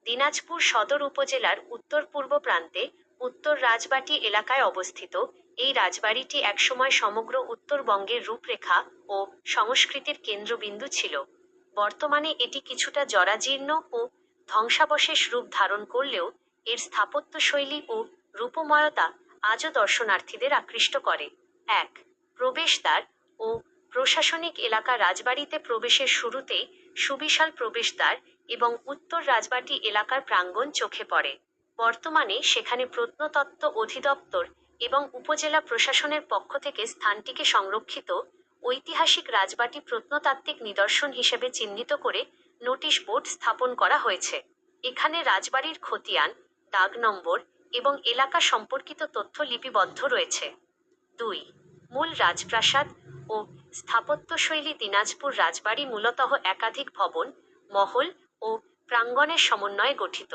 দিনাজপুর সদর উপজেলার উত্তর পূর্ব প্রান্তে উত্তর রাজবাটি এলাকায় অবস্থিত এই রাজবাড়িটি একসময় সমগ্র উত্তরবঙ্গের রূপরেখা ও সংস্কৃতির কেন্দ্রবিন্দু ছিল। বর্তমানে এটি কিছুটা জরাজীর্ণ ও ধ্বংসাবশেষ রূপ ধারণ করলেও এর স্থাপত্যশৈলী ও রূপময়তা আজও দর্শনার্থীদের আকৃষ্ট করে। এক, প্রবেশদ্বার ও প্রশাসনিক এলাকা। রাজবাড়িতে প্রবেশের শুরুতেই সুবিশাল প্রবেশদ্বার এবং উত্তর রাজবাটি এলাকার প্রাঙ্গণ চোখে পড়ে। বর্তমানে সেখানে প্রত্নতত্ত্ব অধিদপ্তর এবং উপজেলা প্রশাসনের পক্ষ থেকে স্থানটিকে সংরক্ষিত ঐতিহাসিক রাজবাটি প্রত্নতাত্ত্বিক নিদর্শন হিসেবে চিহ্নিত করে নোটিশ বোর্ড স্থাপন করা হয়েছে। এখানে রাজবাড়ির খতিয়ান, দাগ নম্বর এবং এলাকা সম্পর্কিত তথ্য লিপিবদ্ধ রয়েছে। ২, মূল রাজপ্রাসাদ ও স্থাপত্যশৈলী। দিনাজপুর রাজবাড়ি মূলত একাধিক ভবন, মহল ও প্রাঙ্গণের সমন্বয়ে গঠিত।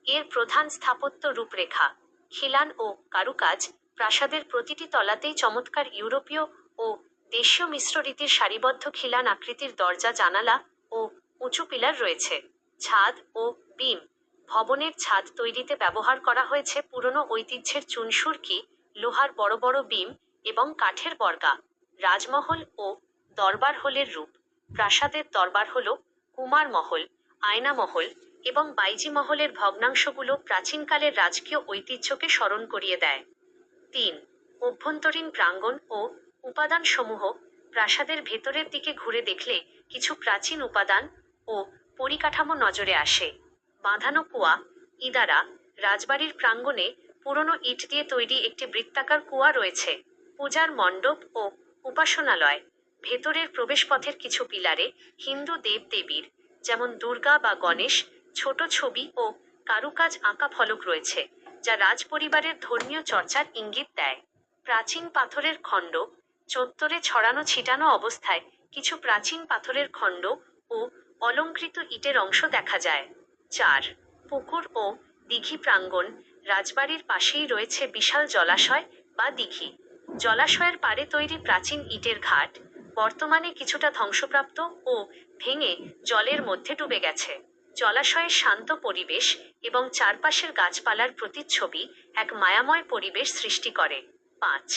এর প্রধান স্থাপত্য রূপরেখা, খিলান ও কারুকাজ। প্রাসাদের প্রতিটি তলাতেই চমৎকার ইউরোপীয় ও দেশীয় মিশ্র রীতির সারিবদ্ধ খিলান আকৃতির দরজা, জানালা ও উঁচু পিলার রয়েছে। ছাদ ও বিম। ভবনের ছাদ তৈরিতে ব্যবহার করা হয়েছে পুরনো ঐতিহ্যের চুনসুরকি, লোহার বড় বড় বিম এবং কাঠের বর্গা। রাজমহল ও দরবার হলের রূপ। প্রাসাদের দরবার হল কুমার মহল, আয়না মহল এবং বাইজি মহলের ভগ্নাংশগুলো প্রাচীনকালের রাজকীয় ঐতিহ্যকে স্মরণ করিয়ে দেয়। ৩, অভ্যন্তরীণ প্রাঙ্গণ ও উপাদানসমূহ। প্রাসাদের ভেতরের দিকে ঘুরে দেখলে কিছু প্রাচীন উপাদান ও পরিকাঠামো নজরে আসে। বাঁধানো কুয়া, ইদারা। রাজবাড়ির প্রাঙ্গণে পুরনো ইট দিয়ে তৈরি একটি বৃত্তাকার কুয়া রয়েছে। পূজার মণ্ডপ ও উপাসনালয়। ভেতরের প্রবেশপথের কিছু পিলারে হিন্দু দেবদেবীর, যেমন দুর্গা বা গণেশ, ছোট ছবি ও কারুকাজ আঁকা ফলক রয়েছে, যা রাজপরিবারের ধর্মীয় চর্চার ইঙ্গিত দেয়। প্রাচীন পাথরের খণ্ড। চত্বরে ছড়ানো ছিটানো অবস্থায় কিছু প্রাচীন পাথরের খণ্ড ও অলংকৃত ইটের অংশ দেখা যায়। ৪, পুকুর ও দিঘি প্রাঙ্গণ। রাজবাড়ির পাশেই রয়েছে বিশাল জলাশয় বা দিঘি। জলাশয়ের পাড়ে তৈরি প্রাচীন ইটের ঘাট বর্তমানে কিছুটা ধ্বংসপ্রাপ্ত ও ভেঙে জলের মধ্যে ডুবে গেছে। জলাশয়ের শান্ত পরিবেশ এবং চারপাশের গাছপালার প্রতিচ্ছবি এক মায়াময় পরিবেশ সৃষ্টি করে। ৫,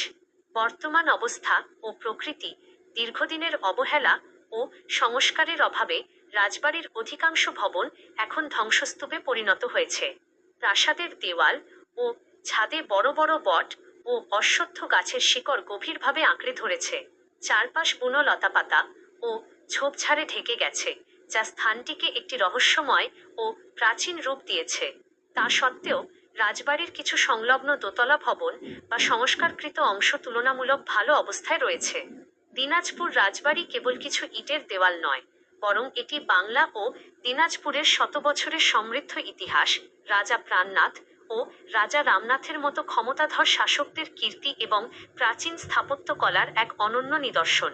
বর্তমান অবস্থা ও প্রকৃতি। দীর্ঘদিনের অবহেলা ও সংস্কারের অভাবে রাজবাড়ির অধিকাংশ ভবন এখন ধ্বংসস্তূপে পরিণত হয়েছে। প্রাসাদের দেওয়াল ও ছাদে বড় বড় বট ও অশ্বত্থ গাছের শিকড় গভীরভাবে আঁকড়ে ধরেছে। চারপাশ বুনো লতাপাতা ও ঝোপঝাড়ে ঢেকে গেছে, যা স্থানটিকে একটি রহস্যময় ও প্রাচীন রূপ দিয়েছে। তা সত্ত্বেও রাজবাড়ির কিছু সংলগ্ন দোতলা ভবন বা সংস্কারকৃত অংশ তুলনামূলক ভালো অবস্থায় রয়েছে। দিনাজপুর রাজবাড়ি কেবল কিছু ইটের দেওয়াল নয়, বরং এটি বাংলা ও দিনাজপুরের শত বছরের সমৃদ্ধ ইতিহাস, রাজা প্রাণনাথ ও রাজা রামনাথের মতো ক্ষমতাধর শাসকদের কীর্তি এবং প্রাচীন স্থাপত্যকলার এক অনন্য নিদর্শন।